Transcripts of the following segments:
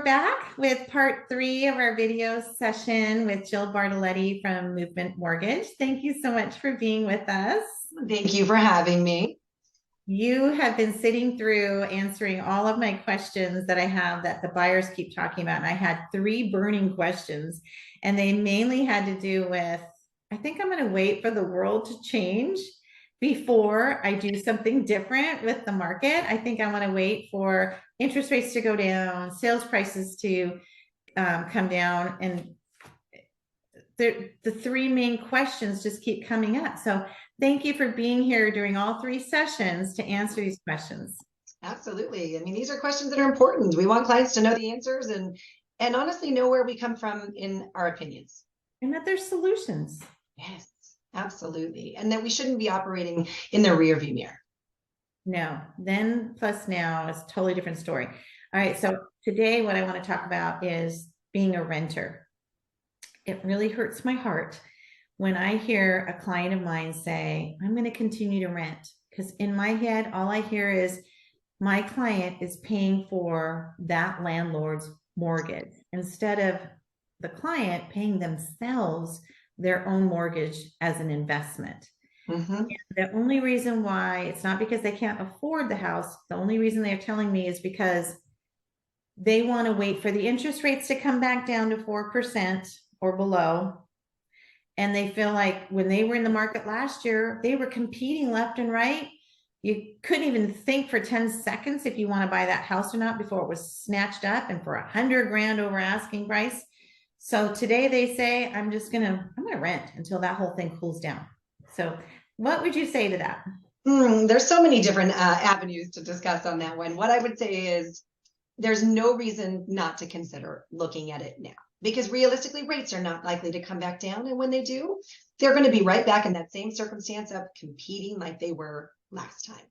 we're back with part 3 of our video session with Jill Bartoletti from Movement Mortgage. Thank you so much for being with us. Thank you for having me. You have been sitting through answering all of my questions that I have that the buyers keep talking about. And I had 3 burning questions, and they mainly had to do with, I think I'm going to wait for the world to change before I do something different with the market. I think I want to wait for interest rates to go down, sales prices to come down, and the 3 main questions just keep coming up. So thank you for being here during all 3 sessions to answer these questions. Absolutely. I mean, these are questions that are important. We want clients to know the answers and honestly know where we come from in our opinions. And that there's solutions. Yes, absolutely. And that we shouldn't be operating in the rear view mirror. No, then plus now is a totally different story. All right, so today what I want to talk about is being a renter. It really hurts my heart when I hear a client of mine say, I'm going to continue to rent, because in my head, all I hear is my client is paying for that landlord's mortgage instead of the client paying themselves their own mortgage as an investment. Mm-hmm. The only reason why, it's not because they can't afford the house. The only reason they're telling me is because they want to wait for the interest rates to come back down to 4% or below. And they feel like when they were in the market last year, they were competing left and right. You couldn't even think for 10 seconds if you want to buy that house or not before it was snatched up and for $100,000 over asking price. So today they say, I'm gonna rent until that whole thing cools down. So what would you say to that? There's so many different avenues to discuss on that one. What I would say is there's no reason not to consider looking at it now, because realistically rates are not likely to come back down. And when they do, they're going to be right back in that same circumstance of competing like they were last time.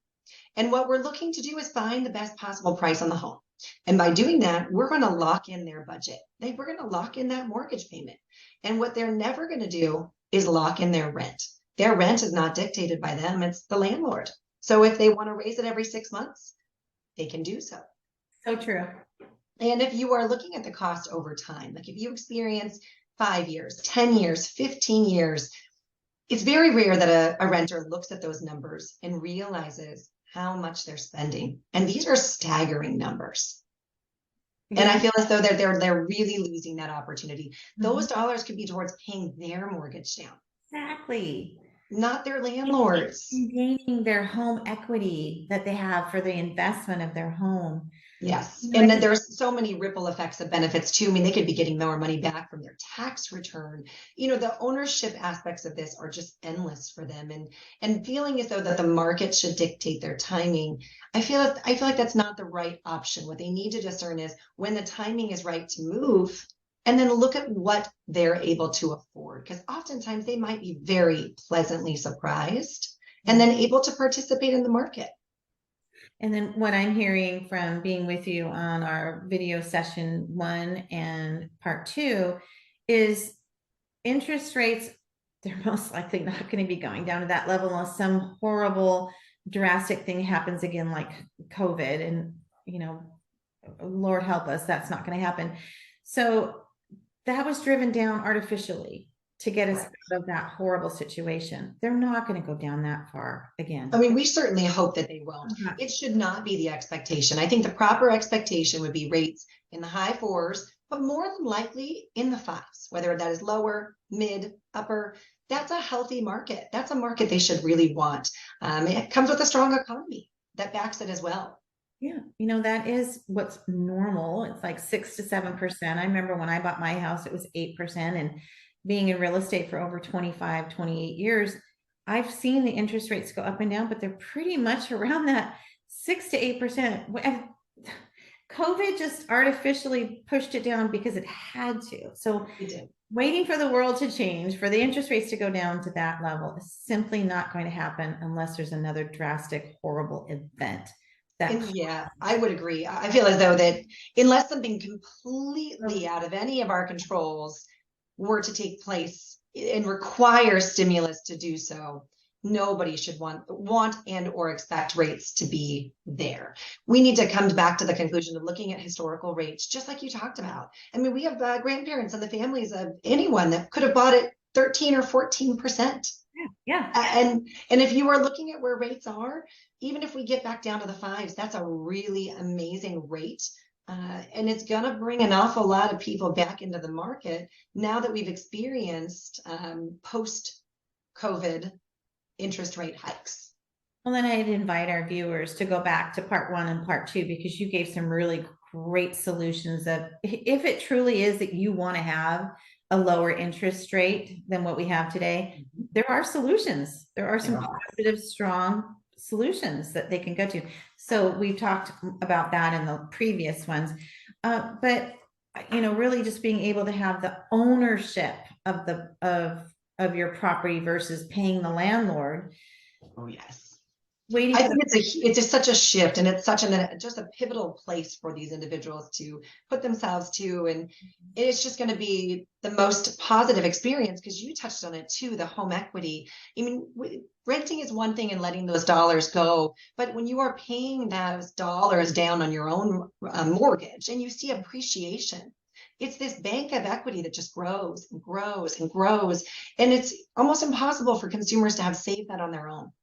And what we're looking to do is find the best possible price on the home. And by doing that, we're going to lock in their budget. We're going to lock in that mortgage payment. And what they're never going to do is lock in their rent. Their rent is not dictated by them. It's the landlord. So if they want to raise it every 6 months, they can do so. So true. And if you are looking at the cost over time, like if you experience 5 years, 10 years, 15 years, it's very rare that a renter looks at those numbers and realizes how much they're spending. And these are staggering numbers. Yeah. And I feel as though they're really losing that opportunity. Mm-hmm. Those dollars could be towards paying their mortgage down. Exactly. Not their landlords. Gaining their home equity that they have for the investment of their home. Yes. And then there's so many ripple effects of benefits too. I mean, they could be getting more money back from their tax return. You know, the ownership aspects of this are just endless for them. And feeling as though that the market should dictate their timing, I feel like that's not the right option. What they need to discern is when the timing is right to move, and then look at what they're able to afford. Because oftentimes they might be very pleasantly surprised and then able to participate in the market. And then what I'm hearing from being with you on our video session 1 and part 2 is interest rates, they're most likely not going to be going down to that level unless some horrible drastic thing happens again, like COVID, and, you know, Lord help us, that's not going to happen. So that was driven down artificially to get us out of that horrible situation. They're not going to go down that far again. I mean, we certainly hope that they won't. It should not be the expectation. I think the proper expectation would be rates in the high 4s, but more than likely in the 5s, whether that is lower, mid, upper. That's a healthy market. That's a market they should really want. It comes with a strong economy that backs it as well. Yeah, you know, that is what's normal. It's like 6 to 7%. I remember when I bought my house, it was 8%. And being in real estate for over 25, 28 years, I've seen the interest rates go up and down, but they're pretty much around that 6 to 8%. COVID just artificially pushed it down because it had to. So waiting for the world to change, for the interest rates to go down to that level is simply not going to happen unless there's another drastic, horrible event. Yeah, I would agree. I feel as though that unless something completely out of any of our controls were to take place and require stimulus to do so, nobody should want and or expect rates to be there. We need to come back to the conclusion of looking at historical rates, just like you talked about. I mean, we have grandparents and the families of anyone that could have bought it 13 or 14%. Yeah. And if you are looking at where rates are, even if we get back down to the fives, that's a really amazing rate. And it's going to bring an awful lot of people back into the market now that we've experienced post-COVID interest rate hikes. Well, then I'd invite our viewers to go back to part 1 and part 2, because you gave some really great solutions of if it truly is that you want to have a lower interest rate than what we have today, there are solutions. There are some positive, strong solutions that they can go to. So we've talked about that in the previous ones. But really just being able to have the ownership of of your property versus paying the landlord. Oh, yes. I think it's just such a shift, and it's such just a pivotal place for these individuals to put themselves to, and it's just going to be the most positive experience, because you touched on it too, the home equity. I mean, renting is one thing and letting those dollars go, but when you are paying those dollars down on your own mortgage and you see appreciation, it's this bank of equity that just grows and grows and grows, and it's almost impossible for consumers to have saved that on their own.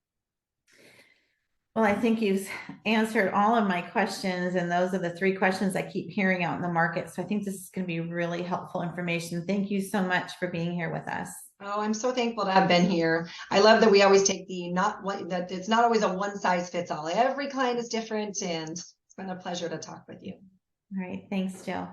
Well, I think you've answered all of my questions, and those are the 3 questions I keep hearing out in the market. So I think this is going to be really helpful information. Thank you so much for being here with us. Oh, I'm so thankful to have been here. I love that we always take that it's not always a one size fits all. Every client is different, and it's been a pleasure to talk with you. All right. Thanks, Jill.